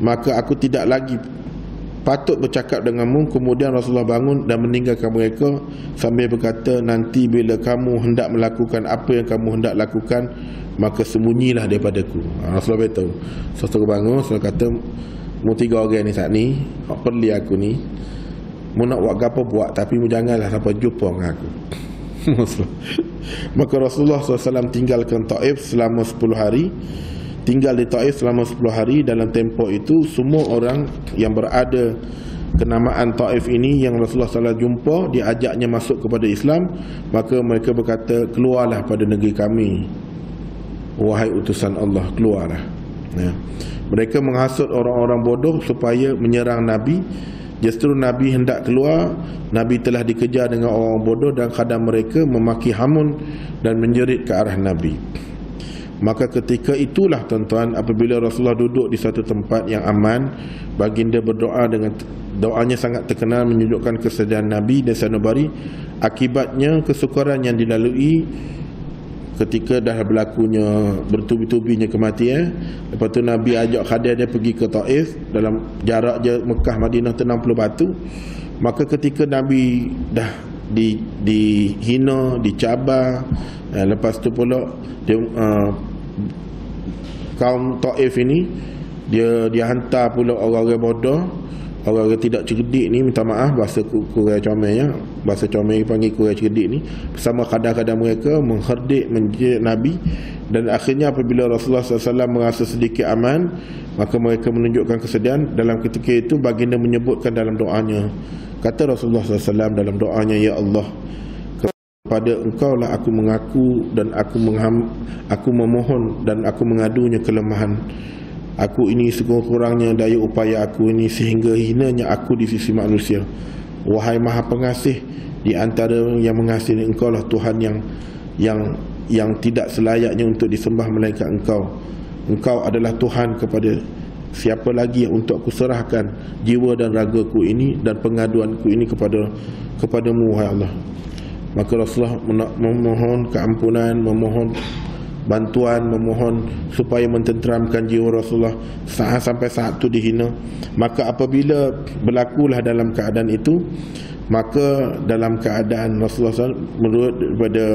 maka aku tidak lagi patut bercakap denganmu. Kemudian Rasulullah bangun dan meninggalkan mereka sambil berkata, nanti bila kamu hendak melakukan apa yang kamu hendak lakukan, maka sembunyilah daripadaku. Rasulullah beritahu. Rasulullah bangun, Rasulullah kata, mu 3 orang ni saat ni perli aku ni, mu nak buat apa buat, tapi mu janganlah sampai jumpa dengan aku. Maka Rasulullah SAW tinggalkan Taif selama 10 hari. Tinggal di Taif selama 10 hari. Dalam tempoh itu semua orang yang berada kenamaan Taif ini yang Rasulullah SAW jumpa, diajaknya masuk kepada Islam. Maka mereka berkata, keluarlah pada negeri kami, wahai utusan Allah, keluarlah. Ya. Mereka menghasut orang-orang bodoh supaya menyerang Nabi. Justru Nabi hendak keluar, Nabi telah dikejar dengan orang bodoh dan kadang mereka memaki hamun dan menjerit ke arah Nabi. Maka ketika itulah tuan-tuan, apabila Rasulullah duduk di satu tempat yang aman, baginda berdoa dengan doanya sangat terkenal menunjukkan kesedihan Nabi dan sanubari. Akibatnya kesukaran yang dilalui ketika dah berlakunya bertubi-tubinya kematian. Lepas tu Nabi ajak Khadir dia pergi ke Taif, dalam jarak je Mekah Madinah tu 60 batu. Maka ketika Nabi dah dihina, dicabar, lepas tu pula dia, kaum Taif ini dia hantar pula orang-orang bodoh, orang-orang tidak cerdik ni, minta maaf bahasa kurang comelnya, bahasa comel panggil kurang cerdik ni, bersama kadang-kadang mereka mengherdik menjerit Nabi. Dan akhirnya apabila Rasulullah SAW merasa sedikit aman, maka mereka menunjukkan kesedihan. Dalam ketika itu baginda menyebutkan dalam doanya, kata Rasulullah SAW dalam doanya, ya Allah, kepada Engkau lah aku mengaku dan aku memohon dan aku mengadunya kelemahan aku ini, sekurang-kurangnya daya upaya aku ini, sehingga hinanya aku di sisi manusia. Wahai Maha Pengasih, di antara yang mengasihi Engkau lah Tuhan yang tidak selayaknya untuk disembah melainkan Engkau. Engkau adalah Tuhan, kepada siapa lagi yang untuk aku serahkan jiwa dan ragaku ini dan pengaduanku ini kepadamu, wahai Allah. Maka Rasulullah memohon keampunan, memohon bantuan, memohon supaya mententeramkan jiwa Rasulullah sampai saat itu dihina. Maka apabila berlakulah dalam keadaan itu, maka dalam keadaan Rasulullah SAW, menurut daripada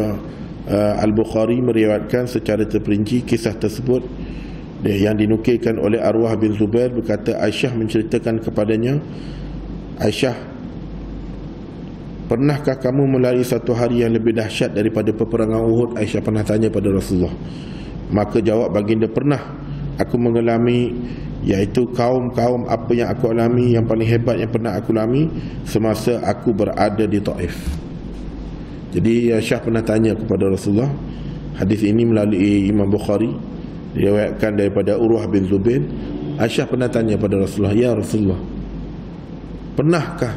Al-Bukhari meriwayatkan secara terperinci kisah tersebut yang dinukilkan oleh Arwah bin Zubair, berkata Aisyah menceritakan kepadanya, Aisyah, pernahkah kamu melalui satu hari yang lebih dahsyat daripada peperangan Uhud? Aisyah pernah tanya pada Rasulullah. Maka jawab baginda, pernah aku mengalami, iaitu kaum-kaum apa yang aku alami, yang paling hebat yang pernah aku alami semasa aku berada di Taif. Jadi Aisyah pernah tanya kepada Rasulullah. Hadis ini melalui Imam Bukhari, diriwayatkan daripada Urwah bin Zubair. Aisyah pernah tanya pada Rasulullah, ya Rasulullah, pernahkah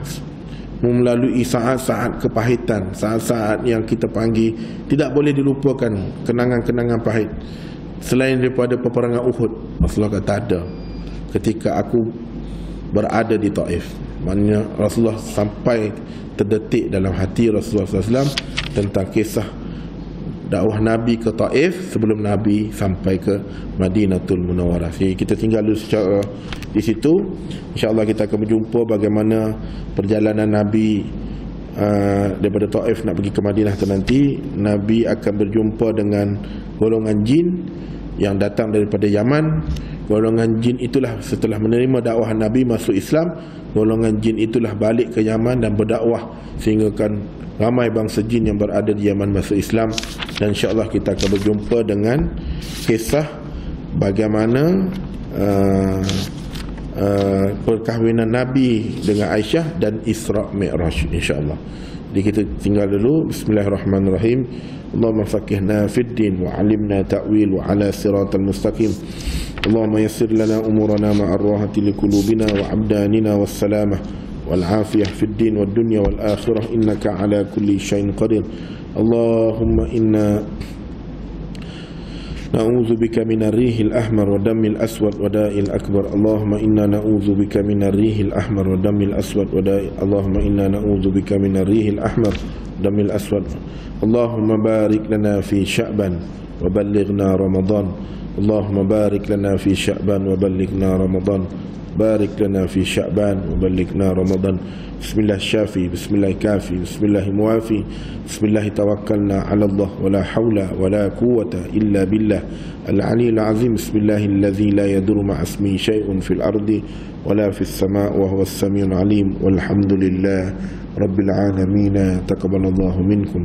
melalui saat-saat kepahitan, saat-saat yang kita panggil tidak boleh dilupakan, kenangan-kenangan pahit selain daripada peperangan Uhud? Rasulullah kata, ada. Ketika aku berada di Taif. Maknanya Rasulullah sampai terdetik dalam hati Rasulullah SAW tentang kisah dakwah Nabi ke Taif sebelum Nabi sampai ke Madinatul Munawwarah. Jadi kita tinggal dulu secara di situ. InsyaAllah kita akan berjumpa bagaimana perjalanan Nabi daripada Taif nak pergi ke Madinah tu nanti. Nabi akan berjumpa dengan golongan jin yang datang daripada Yaman. Golongan jin itulah setelah menerima dakwah Nabi masuk Islam. Golongan jin itulah balik ke Yaman dan berdakwah sehingga kan ramai bangsa jin yang berada di Yaman masuk Islam. Dan insyaAllah kita akan berjumpa dengan kisah bagaimana perkahwinan Nabi dengan Aisyah dan Isra' Mi'raj, insyaAllah. Jadi kita tinggal dulu. Bismillahirrahmanirrahim. Allahumma faqihna fid din wa 'allimna ta'wil wa 'ala siratal mustaqim. Allahumma yassir lana umurana ma'ar rahati liqulubina wa abdanina was salamah wal afiyah fid din wad dunya wal akhirah innaka 'ala kulli syai'in qadir. Allahumma inna na'udzu bika minar rihil ahmar wa damil aswad wa da'il akbar. Allahumma inna na'udzu bika minar rihil ahmar wa damil aswad wa da'il. Allahumma inna na'udzu bika minar rihil ahmar damil aswad. Allahumma barik lana fi Sya'ban وبلغنا رمضان اللهم بارك لنا في شعبان وبلغنا رمضان بارك لنا في شعبان وبلغنا رمضان بسم الله الشافي بسم الله الكافي بسم الله الموافي بسم الله توكلنا على الله ولا حول ولا قوة إلا بالله العلي العظيم بسم الله الذي لا يضر مع اسمه شيء في الأرض ولا في السماء وهو السميع العليم والحمد لله رب العالمين تقبل الله منكم